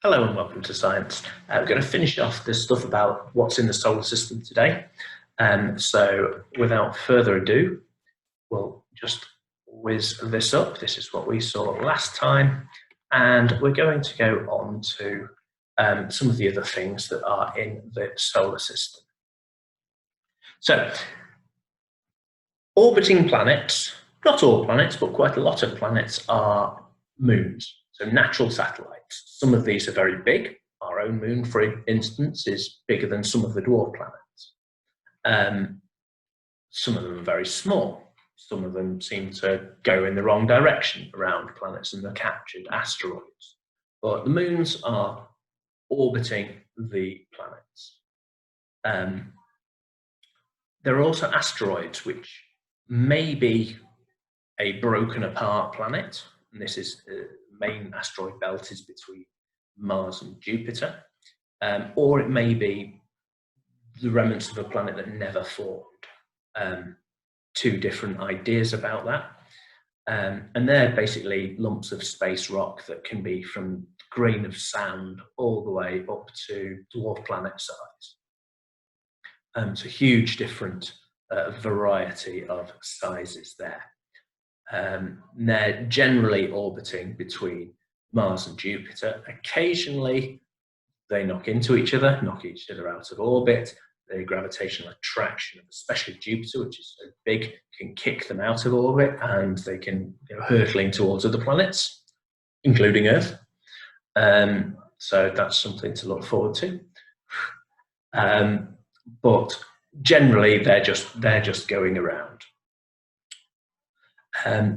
Hello and welcome to Science. We're going to finish off this stuff about what's in the solar system today. So without further ado, we'll just whiz this up. This is what we saw last time. And we're going to go on to some of the other things that are in the solar system. So orbiting planets, not all planets, but quite a lot of planets are moons. So natural satellites. Some of these are very big. Our own moon, for instance, is bigger than some of the dwarf planets. Some of them are very small. Some of them seem to go in the wrong direction around planets and they're captured asteroids. But the moons are orbiting the planets. There are also asteroids, which may be a broken apart planet. And this is main asteroid belt is between Mars and Jupiter, or it may be the remnants of a planet that never formed. Two different ideas about that. And they're basically lumps of space rock that can be from a grain of sand all the way up to dwarf planet size. So huge different variety of sizes there. They're generally orbiting between Mars and Jupiter. Occasionally, they knock into each other, knock each other out of orbit. The gravitational attraction of especially Jupiter, which is so big, can kick them out of orbit, and they can go hurtling towards other planets, including Earth. So that's something to look forward to. But generally, they're just going around.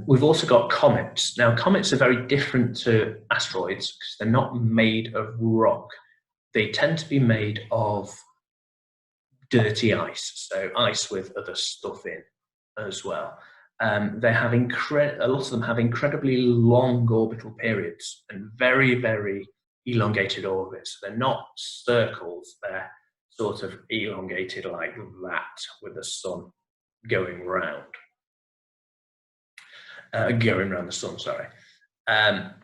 We've also got comets. Now, comets are very different to asteroids because they're not made of rock. They tend to be made of dirty ice, so ice with other stuff in as well. They have a lot of them have incredibly long orbital periods and very, very elongated orbits. They're not circles, they're sort of elongated like that with the sun going round. Going around the sun, sorry. A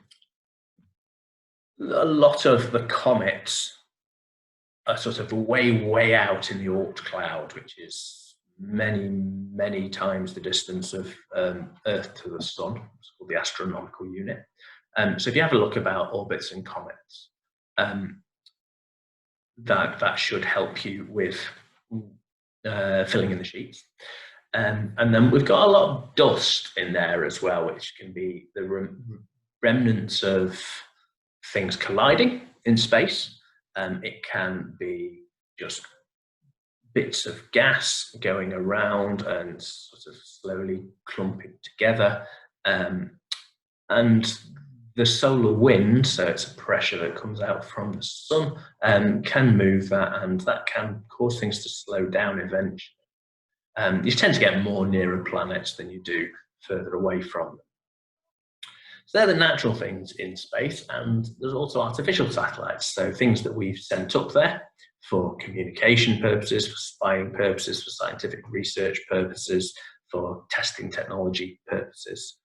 lot of the comets are sort of way out in the Oort cloud, which is many times the distance of Earth to the sun. It's called the astronomical unit. So if you have a look about orbits and comets, that should help you with filling in the sheets. And then we've got a lot of dust in there as well, which can be the remnants of things colliding in space. It can be just bits of gas going around and sort of slowly clumping together. And the solar wind, so it's a pressure that comes out from the sun, can move that, and that can cause things to slow down eventually. You tend to get more nearer planets than you do further away from them. So they're the natural things in space, and there's also artificial satellites, so things that we've sent up there for communication purposes, for spying purposes, for scientific research purposes, for testing technology purposes,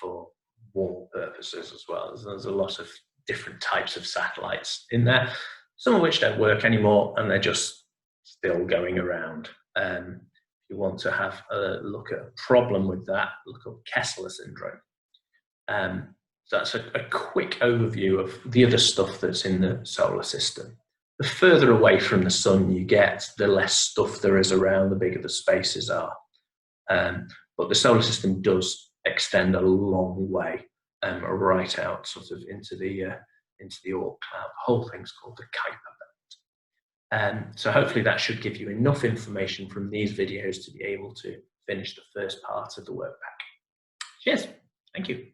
for war purposes as well. There's a lot of different types of satellites in there, some of which don't work anymore, and they're just still going around. If you want to have a look at a problem with that, look up Kessler syndrome. So that's a quick overview of the other stuff that's in the solar system. The further away from the sun you get, the less stuff there is around, the bigger the spaces are. But the solar system does extend a long way, right out sort of into the Oort cloud. The whole thing's called the Kuiper belt. So hopefully that should give you enough information from these videos to be able to finish the first part of the work pack. Cheers. Thank you.